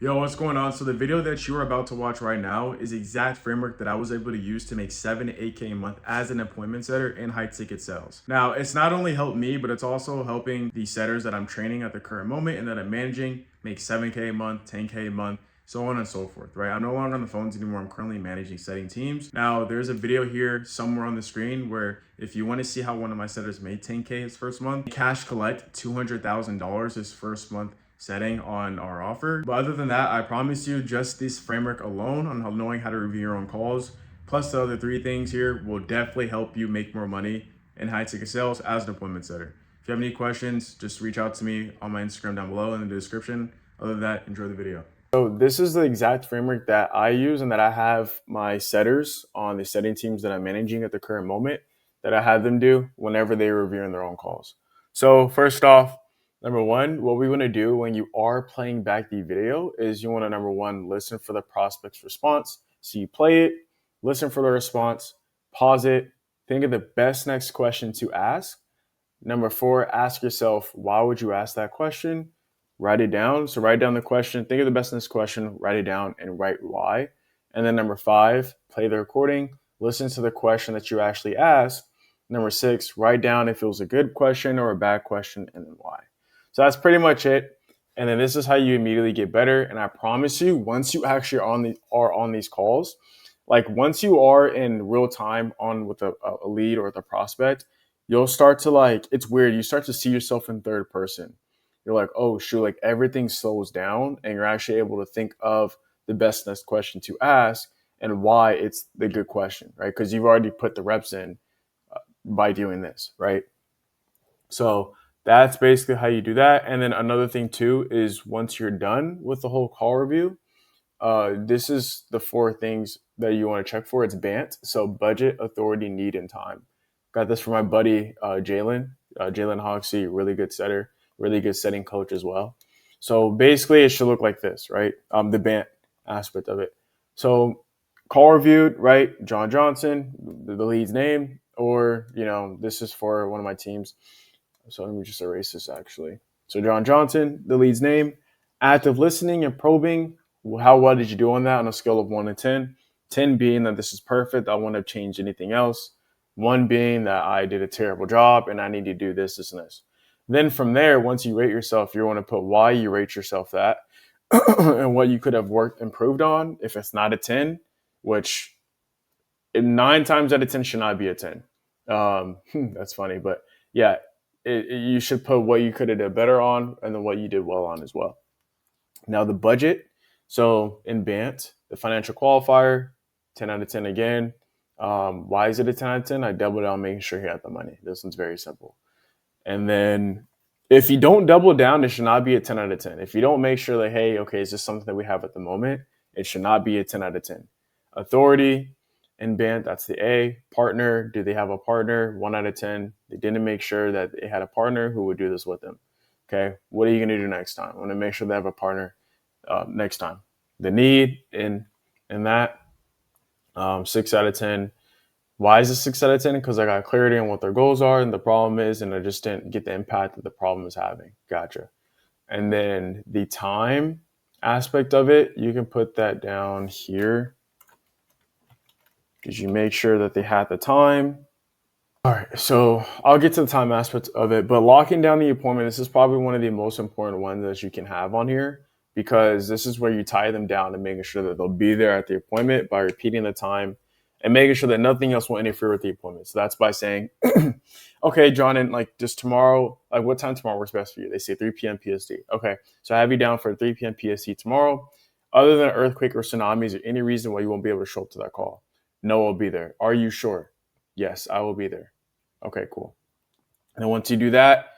Yo, what's going on? So the video that you are about to watch right now is the exact framework that I was able to use to make 7 to 8K a month as an appointment setter in high ticket sales. Now, it's not only helped me, but it's also helping the setters that I'm training at the current moment and that I'm managing make 7K a month, 10K a month, so on and so forth, right? I'm no longer on the phones anymore. I'm currently managing setting teams. Now, there's a video here somewhere on the screen where if you want to see how one of my setters made 10K his first month, cash collect $200,000 his first month setting on our offer. But other than that, I promise you just this framework alone on how knowing how to review your own calls, plus the other three things here will definitely help you make more money in high ticket sales as an appointment setter. If you have any questions, just reach out to me on my Instagram down below in the description. Other than that, enjoy the video. So this is the exact framework that I use and that I have my setters on the setting teams that I'm managing at the current moment that I have them do whenever they're reviewing their own calls. So first off, number one, what we want to do when you are playing back the video is you want to, number one, listen for the prospect's response. So you play it, listen for the response, pause it, think of the best next question to ask. Number four, ask yourself, why would you ask that question? Write it down. So write down the question, think of the best next question, write it down, and write why. And then number five, play the recording, listen to the question that you actually asked. Number six, write down if it was a good question or a bad question, and then why. So that's pretty much it. And then this is how you immediately get better. And I promise you, once you actually are on these calls, like once you are in real time on with a lead or with a prospect, you'll start to like, it's weird. You start to see yourself in third person. You're like, oh shoot, like everything slows down and you're actually able to think of the best next question to ask and why it's the good question, right? Because you've already put the reps in by doing this, right? So that's basically how you do that. And then another thing too is once you're done with the whole call review, this is the four things that you want to check for. It's BANT, so budget, authority, need, and time. Got this from my buddy Jalen. Jalen Hoxie, really good setter, really good setting coach as well. So basically, it should look like this, right? The BANT aspect of it. So call reviewed, right? John Johnson, the lead's name, or this is for one of my teams. So let me just erase this actually. So John Johnson, the lead's name, active listening and probing. How well did you do on that on a scale of 1 to 10? 10 being that this is perfect, I wouldn't have changed anything else. 1 being that I did a terrible job and I need to do this, this, and this. Then from there, once you rate yourself, you want to put why you rate yourself that and what you could have improved on. If it's not a 10, which 9 times out of 10 should not be a 10. That's funny, but yeah, you should put what you could have done better on and then what you did well on as well. Now the budget. So in BANT, the financial qualifier, 10 out of 10 again. Why is it a 10 out of 10? I doubled down making sure he had the money. This one's very simple. And then if you don't double down, it should not be a 10 out of 10. If you don't make sure that, hey, okay, is this something that we have at the moment? It should not be a 10 out of 10. Authority in BANT, that's the A. Partner, do they have a partner? 1 out of 10. They didn't make sure that they had a partner who would do this with them. Okay, what are you going to do next time? I want to make sure they have a partner next time. The need in that, 6 out of 10. Why is it 6 out of 10? Because I got clarity on what their goals are and the problem is, and I just didn't get the impact that the problem is having. Gotcha. And then the time aspect of it, you can put that down here because you make sure that they had the time. All right, so I'll get to the time aspect of it, but locking down the appointment, this is probably one of the most important ones that you can have on here because this is where you tie them down and making sure that they'll be there at the appointment by repeating the time and making sure that nothing else will interfere with the appointment. So that's by saying, okay, John, and like just tomorrow, like what time tomorrow works best for you? They say 3 p.m. PST. Okay, so I have you down for 3 p.m. PST tomorrow. Other than an earthquake or tsunami, is there any reason why you won't be able to show up to that call? No, I'll be there. Are you sure? Yes, I will be there. Okay, cool. And then once you do that,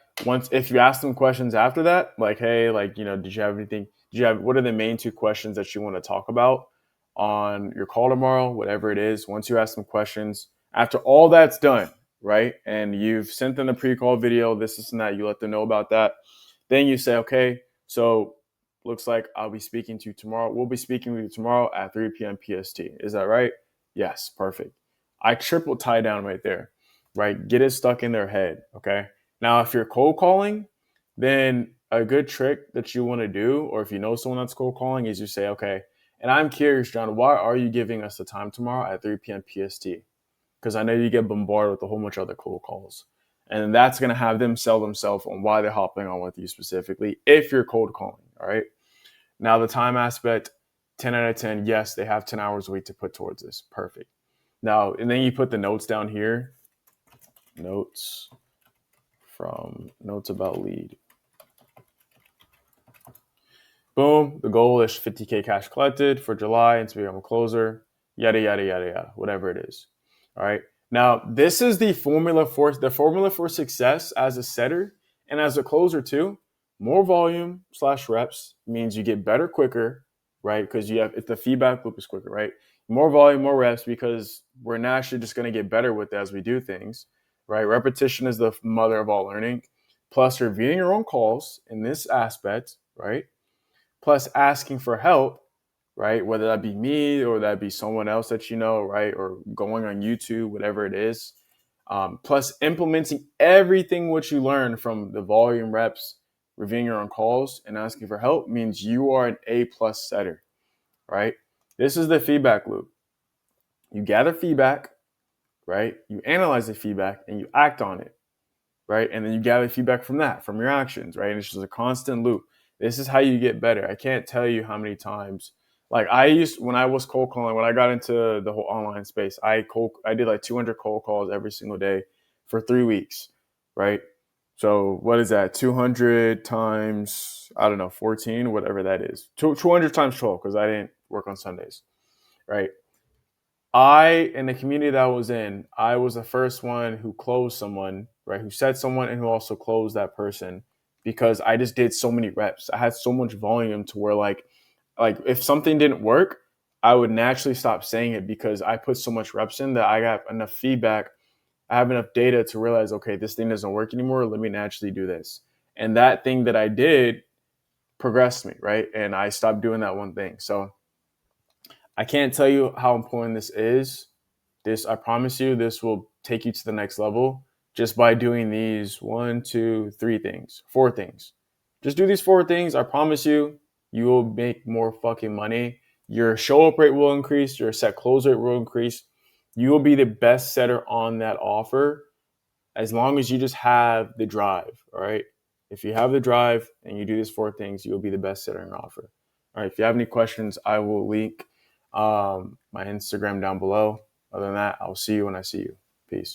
if you ask them questions after that, like, hey, like, did you have anything? What are the main 2 questions that you want to talk about on your call tomorrow? Whatever it is, once you ask them questions, after all that's done, right? And you've sent them the pre-call video, this and that, you let them know about that. Then you say, okay, so looks like I'll be speaking to you tomorrow. We'll be speaking with you tomorrow at 3 p.m. PST. Is that right? Yes, perfect. I triple tie down right there. Right? Get it stuck in their head. Okay. Now, if you're cold calling, then a good trick that you want to do, or if you know someone that's cold calling, is you say, okay, and I'm curious, John, why are you giving us the time tomorrow at 3 p.m. PST? Because I know you get bombarded with a whole bunch of other cold calls. And that's going to have them sell themselves on why they're hopping on with you specifically if you're cold calling. All right. Now, the time aspect, 10 out of 10, yes, they have 10 hours a week to put towards this. Perfect. Now, and then you put the notes down here. Notes about lead. Boom. The goal is 50K cash collected for July and to become a closer. Yada, yada, yada, yada, whatever it is. All right. Now, this is the formula for success as a setter and as a closer too. More volume / reps means you get better quicker, right? Because if the feedback loop is quicker, right? More volume, more reps, because we're naturally just going to get better with it as we do things, right? Repetition is the mother of all learning. Plus, reviewing your own calls in this aspect, right? Plus, asking for help, right? Whether that be me or that be someone else that you know, right? Or going on YouTube, whatever it is. Plus, implementing everything what you learn from the volume reps, reviewing your own calls, and asking for help means you are an A+ setter, right? This is the feedback loop. You gather feedback, right? You analyze the feedback and you act on it, right? And then you gather feedback from that, from your actions, right? And it's just a constant loop. This is how you get better. I can't tell you how many times. Like when I was cold calling, when I got into the whole online space, I did like 200 cold calls every single day for 3 weeks, right? So what is that? 200 times, I don't know, 14, whatever that is. 200 times 12, because I didn't work on Sundays, right? In the community that I was in, I was the first one who closed someone, right? Who said someone and who also closed that person because I just did so many reps. I had so much volume to where like if something didn't work, I would naturally stop saying it because I put so much reps in that I got enough feedback. I have enough data to realize, okay, this thing doesn't work anymore. Let me naturally do this. And that thing that I did progressed me, right? And I stopped doing that one thing. So I can't tell you how important this is. I promise you, this will take you to the next level just by doing these 1, 2, 3 things, 4 things. Just do these 4 things. I promise you, you will make more fucking money. Your show up rate will increase. Your set close rate will increase. You will be the best setter on that offer as long as you just have the drive. All right. If you have the drive and you do these 4 things, you'll be the best setter on offer. All right. If you have any questions, I will link my Instagram down below. Other than that, I'll see you when I see you. Peace.